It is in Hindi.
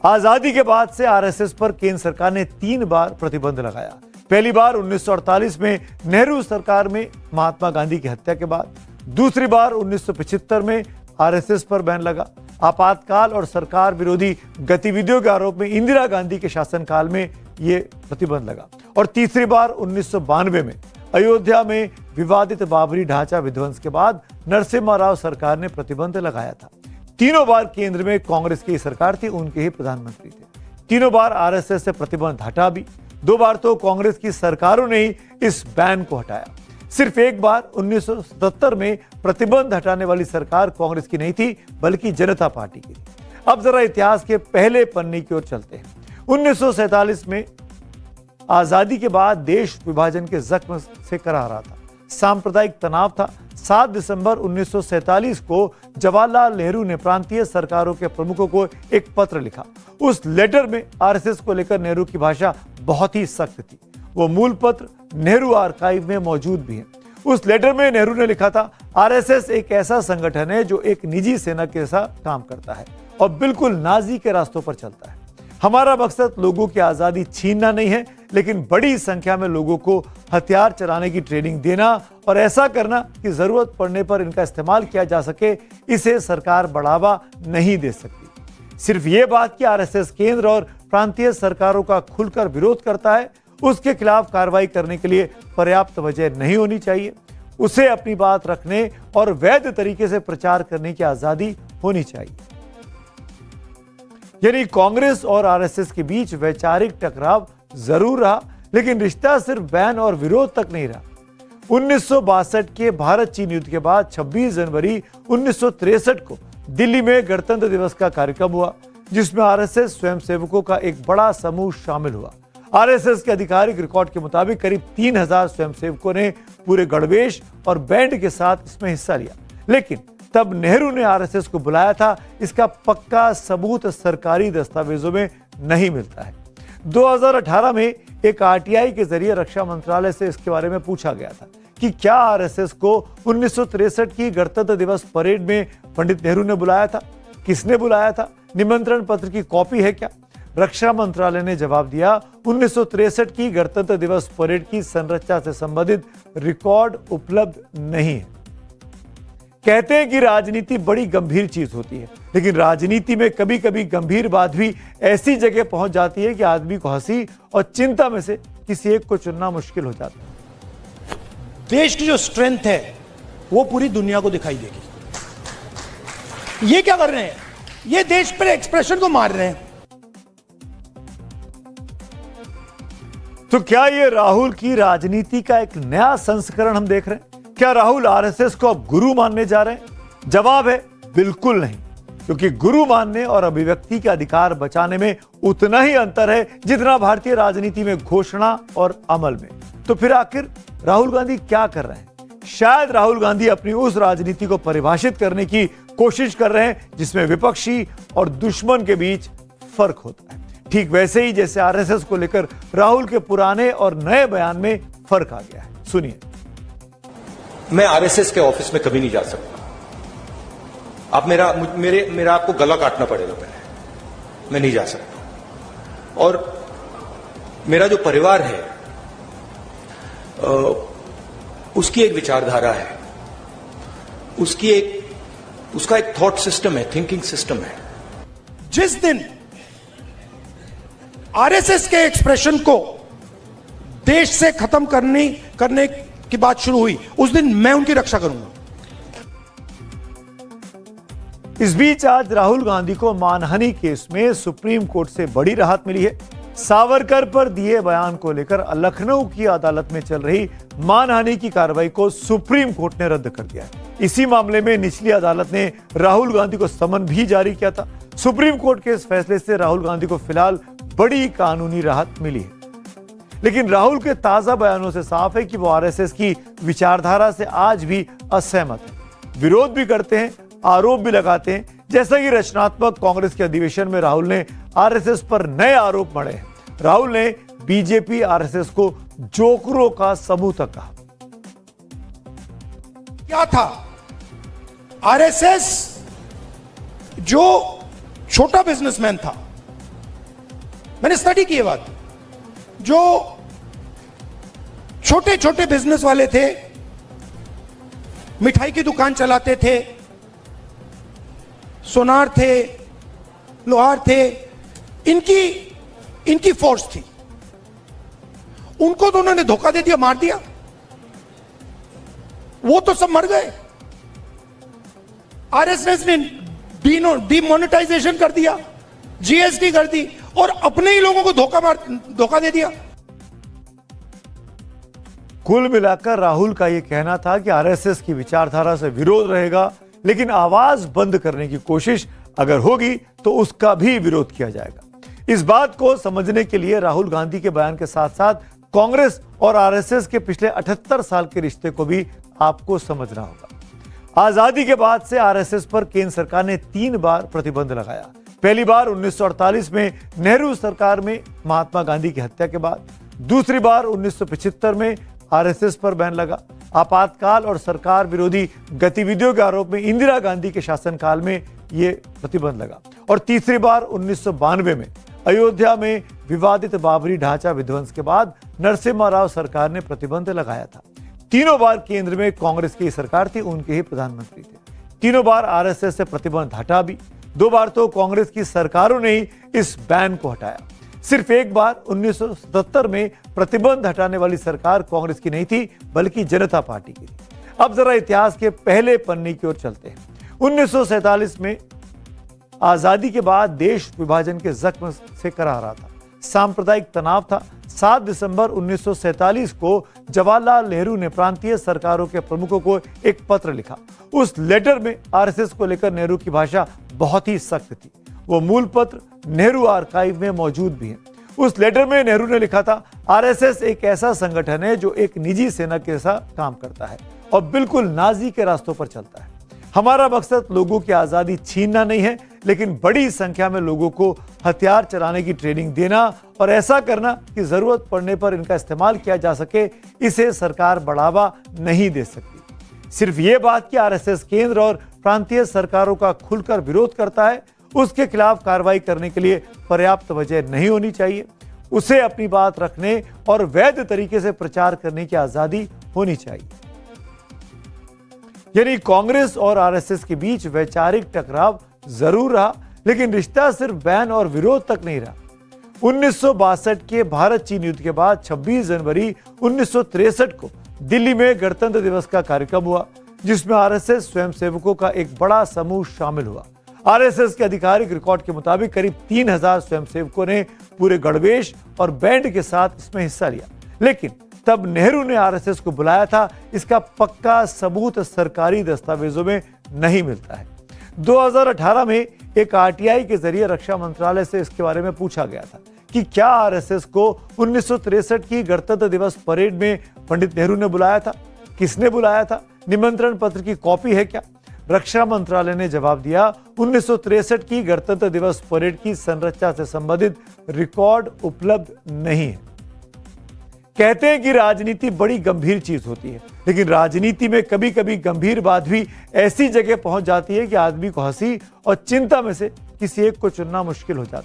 आजादी के बाद से आरएसएस पर केंद्र सरकार ने 3 बार प्रतिबंध लगाया। पहली बार 1948 में नेहरू सरकार में महात्मा गांधी की हत्या के बाद, दूसरी बार 1975 में आरएसएस पर बैन लगा। आपातकाल और सरकार विरोधी गतिविधियों के आरोप में इंदिरा गांधी के शासनकाल में यह प्रतिबंध लगा और तीसरी बार 1992 में अयोध्या में विवादित बाबरी ढांचा विध्वंस के बाद नरसिम्हा राव सरकार ने प्रतिबंध लगाया था। तीनों बार केंद्र में कांग्रेस की सरकार थी, उनके ही प्रधानमंत्री थे। तीनों बार आरएसएस से प्रतिबंध हटा भी, 2 बार तो कांग्रेस की सरकारों ने ही इस बैन को हटाया। सिर्फ एक बार 1977 में प्रतिबंध हटाने वाली सरकार कांग्रेस की नहीं थी, बल्कि जनता पार्टी की थी। अब जरा इतिहास के पहले पन्ने की ओर चलते हैं। 1947 में आजादी के बाद देश विभाजन के जख्म से करा रहा था, सांप्रदायिक तनाव था। 7 दिसंबर 1947 को जवाहरलाल नेहरू ने प्रांतीय सरकारों के प्रमुखों को एक पत्र लिखा। उस लेटर में आरएसएस को लेकर नेहरू की भाषा बहुत ही सख्त थी। वो मूल पत्र नेहरू आर्काइव में मौजूद भी है। उस लेटर में नेहरू ने लिखा था, आरएसएस एक ऐसा संगठन है जो एक निजी सेना के साथ काम करता है और बिल्कुल नाजी के रास्तों पर चलता है। हमारा मकसद लोगों की आजादी छीनना नहीं है, लेकिन बड़ी संख्या में लोगों को हथियार चलाने की ट्रेनिंग देना और ऐसा करना कि जरूरत पड़ने पर इनका इस्तेमाल किया जा सके, इसे सरकार बढ़ावा नहीं दे सकती। सिर्फ ये बात कि आरएसएस केंद्र और प्रांतीय सरकारों का खुलकर विरोध करता है, उसके खिलाफ कार्रवाई करने के लिए पर्याप्त वजह नहीं होनी चाहिए। उसे अपनी बात रखने और वैध तरीके से प्रचार करने की आजादी होनी चाहिए। यानी कांग्रेस और आरएसएस के बीच वैचारिक टकराव जरूर रहा, लेकिन रिश्ता सिर्फ बैन और विरोध तक नहीं रहा। 1962 के भारत चीन युद्ध के बाद 26 जनवरी 1963 को दिल्ली में गणतंत्र दिवस का कार्यक्रम हुआ, जिसमें आरएसएस स्वयंसेवकों का एक बड़ा समूह शामिल हुआ। आरएसएस के आधिकारिक रिकॉर्ड के मुताबिक करीब 3000 स्वयंसेवकों ने पूरे गणवेश और बैंड के साथ इसमें हिस्सा लिया। लेकिन तब नेहरू ने आरएसएस को बुलाया था, इसका पक्का सबूत सरकारी दस्तावेजों में नहीं मिलता है। 2018 में एक आरटीआई के जरिए रक्षा मंत्रालय से इसके बारे में पूछा गया था कि क्या आरएसएस को 1963 की गणतंत्र दिवस परेड में पंडित नेहरू ने बुलाया था, किसने बुलाया था, निमंत्रण पत्र की कॉपी है क्या? रक्षा मंत्रालय ने जवाब दिया, 1963 की गणतंत्र दिवस परेड की संरचना से संबंधित रिकॉर्ड उपलब्ध नहीं है। कहते हैं कि राजनीति बड़ी गंभीर चीज होती है, लेकिन राजनीति में कभी कभी गंभीर बात भी ऐसी जगह पहुंच जाती है कि आदमी को हंसी और चिंता में से किसी एक को चुनना मुश्किल हो जाता है। देश की जो स्ट्रेंथ है वो पूरी दुनिया को दिखाई देगी। ये क्या कर रहे हैं? ये देश पर एक्सप्रेशन को मार रहे हैं। तो क्या ये राहुल की राजनीति का एक नया संस्करण हम देख रहे हैं? क्या राहुल आरएसएस को अब गुरु मानने जा रहे हैं? जवाब है बिल्कुल नहीं, क्योंकि गुरु मानने और अभिव्यक्ति के अधिकार बचाने में उतना ही अंतर है जितना भारतीय राजनीति में घोषणा और अमल में। तो फिर आखिर राहुल गांधी क्या कर रहे हैं? शायद राहुल गांधी अपनी उस राजनीति को परिभाषित करने की कोशिश कर रहे हैं जिसमें विपक्षी और दुश्मन के बीच फर्क होता है। ठीक वैसे ही जैसे आरएसएस को लेकर राहुल के पुराने और नए बयान में फर्क आ गया है। सुनिए। मैं आरएसएस के ऑफिस में कभी नहीं जा सकता। आप मेरा आपको गला काटना पड़ेगा पहले। मैं नहीं जा सकता। और मेरा जो परिवार है उसकी एक विचारधारा है, उसका एक थॉट सिस्टम है, थिंकिंग सिस्टम है। जिस दिन आरएसएस के एक्सप्रेशन को देश से खत्म करने की बात शुरू हुई, उस दिन मैं उनकी रक्षा करूंगा। इस बीच आज राहुल गांधी को मानहानि केस में सुप्रीम कोर्ट से बड़ी राहत मिली है। सावरकर पर दिए बयान को लेकर लखनऊ की अदालत में चल रही मानहानि की कार्रवाई को सुप्रीम कोर्ट ने रद्द कर दिया है। इसी मामले में निचली अदालत ने राहुल गांधी को समन भी जारी किया था। सुप्रीम कोर्ट के इस फैसले से राहुल गांधी को फिलहाल बड़ी कानूनी राहत मिली है, लेकिन राहुल के ताजा बयानों से साफ है कि वो आरएसएस की विचारधारा से आज भी असहमत है। विरोध भी करते हैं, आरोप भी लगाते हैं, जैसा कि रचनात्मक कांग्रेस के अधिवेशन में राहुल ने आरएसएस पर नए आरोप मढ़े हैं। राहुल ने बीजेपी आरएसएस को जोकरों का समूह तक कहा। क्या था? आरएसएस जो छोटा बिजनेसमैन था, मैंने स्टडी की ये बात। जो छोटे छोटे बिजनेस वाले थे, मिठाई की दुकान चलाते थे, सोनार थे, लोहार थे, इनकी फोर्स थी। उनको तो उन्होंने धोखा दे दिया, मार दिया। वो तो सब मर गए। आरएसएस ने डीमोनेटाइजेशन कर दिया, जीएसटी कर दी और अपने ही लोगों को धोखा दे दिया। कुल मिलाकर राहुल का यह कहना था कि आरएसएस की विचारधारा से विरोध रहेगा, लेकिन आवाज बंद करने की कोशिश अगर होगी तो उसका भी विरोध किया जाएगा। इस बात को समझने के लिए राहुल गांधी के बयान के साथ साथ कांग्रेस और आरएसएस के पिछले 78 साल के रिश्ते को भी आपको समझना होगा। आजादी के बाद से आरएसएस पर केंद्र सरकार ने 3 बार प्रतिबंध लगाया। पहली बार 1948 में नेहरू सरकार में महात्मा गांधी की हत्या के बाद, दूसरी बार 1975 में आरएसएस पर बैन लगा। आपातकाल और सरकार विरोधी गतिविधियों के आरोप में इंदिरा गांधी के शासनकाल में यह प्रतिबंध लगा और तीसरी बार 1992 में अयोध्या में विवादित बाबरी ढांचा विध्वंस के बाद नरसिम्हा राव सरकार ने प्रतिबंध लगाया था। तीनों बार केंद्र में कांग्रेस की सरकार थी, उनके ही प्रधानमंत्री थे। तीनों बार आरएसएस से प्रतिबंध हटा भी, 2 बार तो कांग्रेस की सरकारों ने ही इस बैन को हटाया। सिर्फ एक बार 1977 में प्रतिबंध हटाने वाली सरकार कांग्रेस की नहीं थी, बल्कि जनता पार्टी की थी। अब जरा इतिहास के पहले पन्ने की ओर चलते हैं। 1947 में आजादी के बाद देश विभाजन के जख्म से करा रहा था, सांप्रदायिक तनाव था। 7 दिसंबर 1947 को जवाहरलाल नेहरू ने प्रांतीय सरकारों के प्रमुखों को एक पत्र लिखा। उस लेटर में आरएसएस को लेकर नेहरू की भाषा बहुत ही सख्त थी। वो मूल पत्र नेहरू आर्काइव में मौजूद भी है। उस लेटर में नेहरू ने लिखा था, आरएसएस एक ऐसा संगठन है जो एक निजी सेना के साथ काम करता है और बिल्कुल नाजी के रास्तों पर चलता है। हमारा मकसद लोगों की आजादी छीनना नहीं है, लेकिन बड़ी संख्या में लोगों को हथियार चलाने की ट्रेनिंग देना और ऐसा करना कि जरूरत पड़ने पर इनका इस्तेमाल किया जा सके, इसे सरकार बढ़ावा नहीं दे सकती। सिर्फ ये बात कि आरएसएस केंद्र और प्रांतीय सरकारों का खुलकर विरोध करता है, उसके खिलाफ कार्रवाई करने के लिए पर्याप्त वजह नहीं होनी चाहिए। उसे अपनी बात रखने और वैध तरीके से प्रचार करने की आजादी होनी चाहिए। यानी कांग्रेस और आरएसएस के बीच वैचारिक टकराव जरूर रहा, लेकिन रिश्ता सिर्फ बैन और विरोध तक नहीं रहा। 1962 के भारत चीन युद्ध के बाद 26 जनवरी 1963 को दिल्ली में गणतंत्र दिवस का कार्यक्रम हुआ, जिसमें आरएसएस स्वयंसेवकों का एक बड़ा समूह शामिल हुआ। आरएसएस के आधिकारिक रिकॉर्ड के मुताबिक करीब 3000 स्वयंसेवकों ने पूरे गणवेश और बैंड के साथ इसमें हिस्सा लिया। लेकिन तब नेहरू ने आरएसएस को बुलाया था, इसका पक्का सबूत सरकारी दस्तावेजों में नहीं मिलता है। 2018 में एक आरटीआई के जरिए रक्षा मंत्रालय से इसके बारे में पूछा गया था कि क्या आरएसएस को 1963 की गणतंत्र दिवस परेड में पंडित नेहरू ने बुलाया था, किसने बुलाया था, निमंत्रण पत्र की कॉपी है क्या? रक्षा मंत्रालय ने जवाब दिया, 1963 की गणतंत्र दिवस परेड की संरचना से संबंधित रिकॉर्ड उपलब्ध नहीं है। कहते हैं कि राजनीति बड़ी गंभीर चीज होती है, लेकिन राजनीति में कभी कभी गंभीर बात भी ऐसी जगह पहुंच जाती है कि आदमी को हंसी और चिंता में से किसी एक को चुनना मुश्किल हो जाता है।